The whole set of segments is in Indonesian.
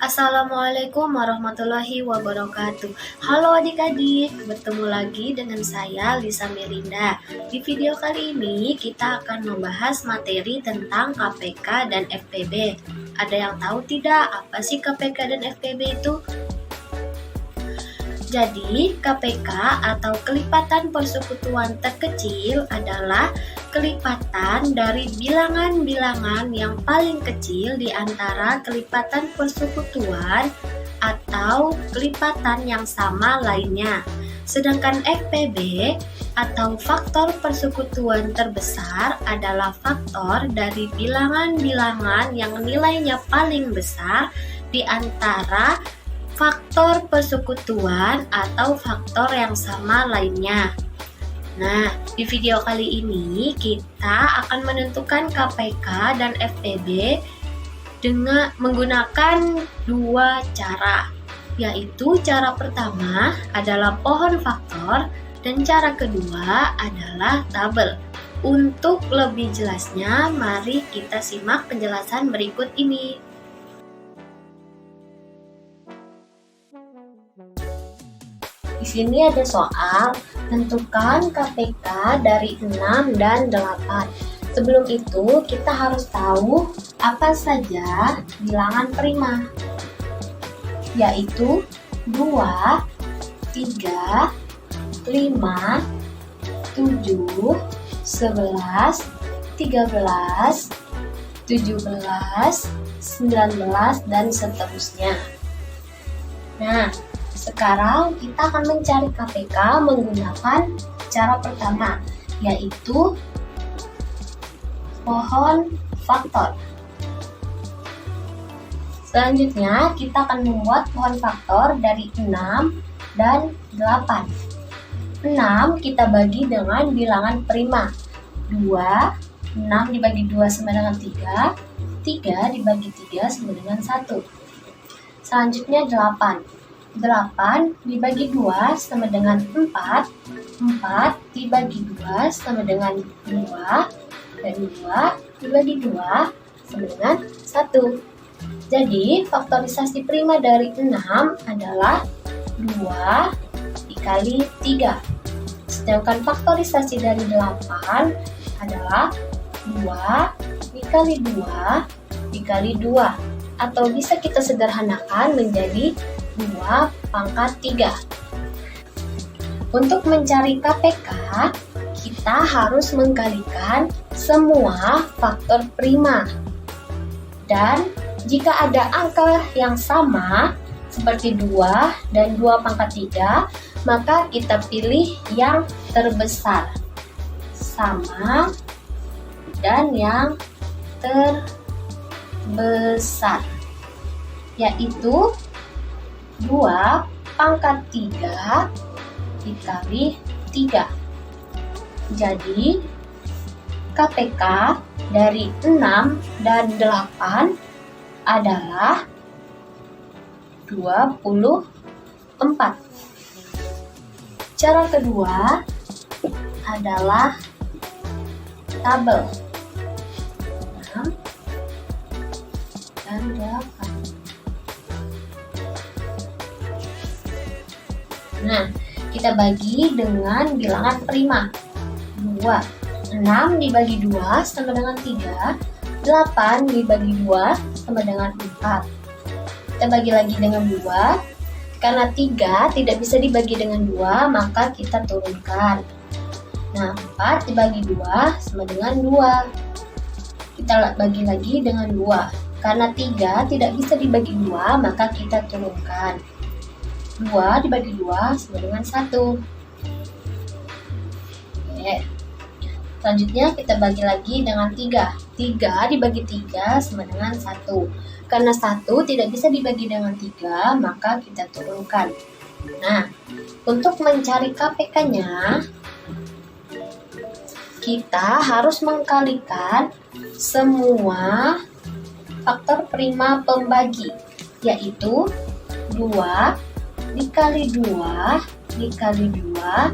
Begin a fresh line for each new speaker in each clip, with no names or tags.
Assalamualaikum warahmatullahi wabarakatuh. Halo adik-adik, bertemu lagi dengan saya Lisa Melinda. Di video kali ini kita akan membahas materi tentang KPK dan FPB. Ada yang tahu tidak apa sih KPK dan FPB itu? Jadi, KPK atau kelipatan persekutuan terkecil adalah kelipatan dari bilangan-bilangan yang paling kecil di antara kelipatan persekutuan atau kelipatan yang sama lainnya. Sedangkan FPB atau faktor persekutuan terbesar adalah faktor dari bilangan-bilangan yang nilainya paling besar di antara faktor persekutuan atau faktor yang sama lainnya. Nah, di video kali ini kita akan menentukan KPK dan FPB dengan menggunakan dua cara, yaitu cara pertama adalah pohon faktor dan cara kedua adalah tabel. Untuk lebih jelasnya, mari kita simak penjelasan berikut ini. Di sini ada soal, tentukan KPK dari 6 dan 8. Sebelum itu, kita harus tahu apa saja bilangan prima, yaitu 2, 3, 5, 7, 11, 13, 17, 19, dan seterusnya. Nah, sekarang kita akan mencari KPK menggunakan cara pertama, yaitu pohon faktor. Selanjutnya, kita akan membuat pohon faktor dari 6 dan 8. 6 kita bagi dengan bilangan prima. 2, 6 dibagi 2 sama dengan 3, 3 dibagi 3 sama dengan 1. Selanjutnya 8. 8 dibagi 2 sama dengan 4, 4 dibagi 2 sama dengan 2, dan 2 dibagi 2 sama dengan 1. Jadi, faktorisasi prima dari 6 adalah 2 dikali 3. Sedangkan faktorisasi dari 8 adalah 2 dikali 2 dikali 2. Atau bisa kita sederhanakan menjadi 2 pangkat 3. Untuk mencari KPK, kita harus mengkalikan semua faktor prima. Dan jika ada angka yang sama, seperti 2 dan 2 pangkat 3, maka kita pilih yang terbesar, sama, dan yang terbesar, yaitu 2 pangkat 3 dikali 3. Jadi, KPK dari 6 dan 8 adalah 24. Cara kedua adalah tabel. 6 dan 8. Nah, kita bagi dengan bilangan prima. 2. 6 dibagi 2 sama dengan 3. 8 dibagi 2 sama dengan 4. Kita bagi lagi dengan 2. Karena 3 tidak bisa dibagi dengan 2, maka kita turunkan. Nah, 4 dibagi 2 sama dengan 2. Kita bagi lagi dengan 2. Karena 3 tidak bisa dibagi 2, maka kita turunkan. 2 dibagi 2 sama dengan 1. Oke. Selanjutnya kita bagi lagi dengan 3. 3 dibagi 3 sama dengan 1. Karena 1 tidak bisa dibagi dengan 3, maka kita turunkan. Nah, untuk mencari KPK-nya, kita harus mengkalikan semua faktor prima pembagi, yaitu 2 dikali 2 dikali 2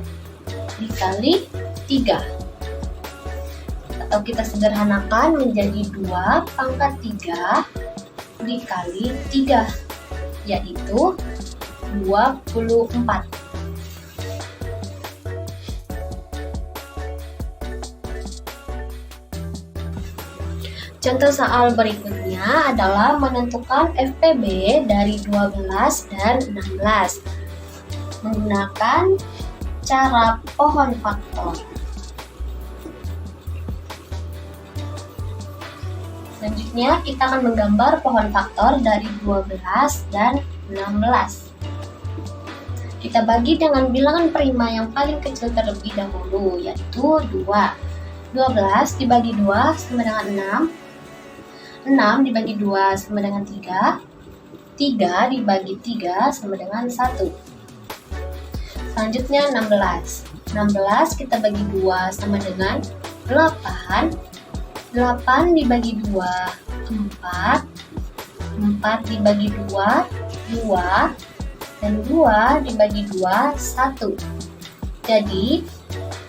dikali 3. Atau kita sederhanakan menjadi 2 pangkat 3 dikali 3. yaitu 24. Contoh soal berikutnya adalah menentukan FPB dari 12 dan 16 menggunakan cara pohon faktor. Selanjutnya kita akan menggambar pohon faktor dari 12 dan 16. Kita bagi dengan bilangan prima yang paling kecil terlebih dahulu, yaitu 2. 12 dibagi 2 sama dengan 6. 6 dibagi 2 sama dengan 3. 3 dibagi 3 sama dengan 1. Selanjutnya 16. 16 kita bagi 2 sama dengan 8. 8 dibagi 2, 4. 4 dibagi 2, 2. Dan 2 dibagi 2, 1. Jadi,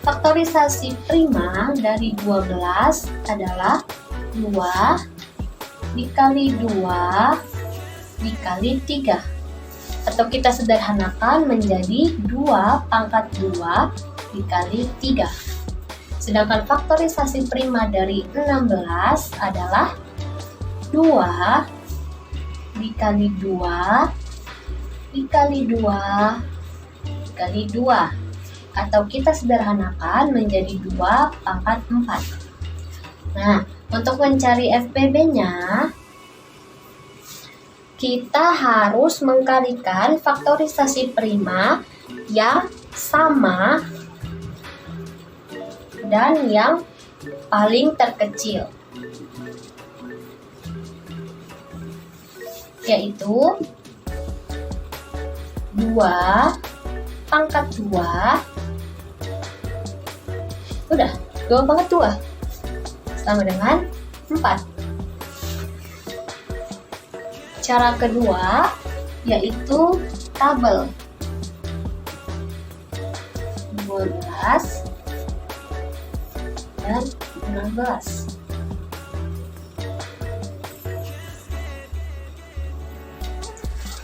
faktorisasi prima dari 12 adalah 2 dikali 2 dikali 3. Atau kita sederhanakan menjadi 2 pangkat 2 dikali 3. Sedangkan faktorisasi prima dari 16 adalah 2 dikali 2 dikali 2 dikali 2. Atau kita sederhanakan menjadi 2 pangkat 4. Nah, untuk mencari FPB-nya, kita harus mengkalikan faktorisasi prima yang sama dan yang paling terkecil, yaitu 2 pangkat 2. Udah, 2 pangkat 2 sama dengan 4. Cara kedua yaitu tabel 12 dan 16.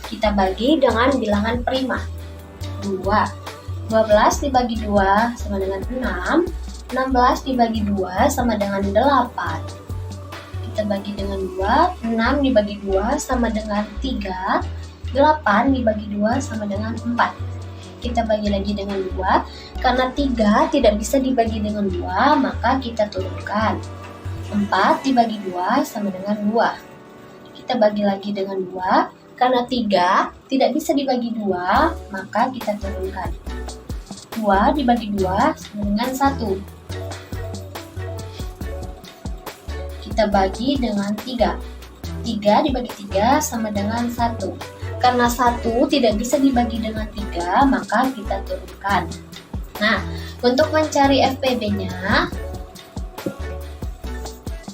Kita bagi dengan bilangan prima. 2. 12 dibagi 2 sama dengan 6. 16 dibagi 2 sama dengan 8. Kita bagi dengan 2. 6 dibagi 2 sama dengan 3. 8 dibagi 2 sama dengan 4. Kita bagi lagi dengan 2. Karena 3 tidak bisa dibagi dengan 2, maka kita turunkan. 4 dibagi 2 sama dengan 2. Kita bagi lagi dengan 2. Karena 3 tidak bisa dibagi 2, maka kita turunkan. 2 dibagi 2 sama dengan 1. Kita bagi dengan 3. 3 dibagi 3 sama dengan 1. Karena 1 tidak bisa dibagi dengan 3, maka kita turunkan. Nah, untuk mencari FPB-nya,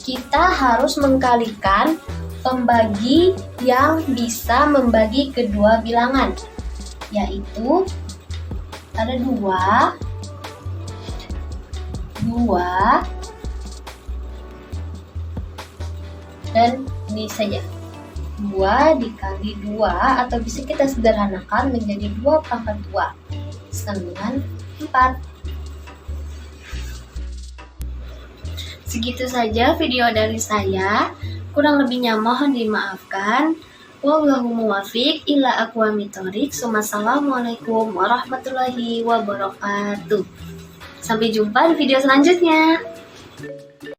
kita harus mengkalikan pembagi yang bisa membagi kedua bilangan, yaitu ada 2, 2, dan ini saja 2 dikali 2, atau bisa kita sederhanakan menjadi 2 pangkat 2 sama dengan 4. Segitu saja video dari saya. Kurang lebihnya mohon dimaafkan. Wallahu muwaffiq ila aqwamit thoriq. Wassalamualaikum warahmatullahi wabarakatuh. Sampai jumpa di video selanjutnya.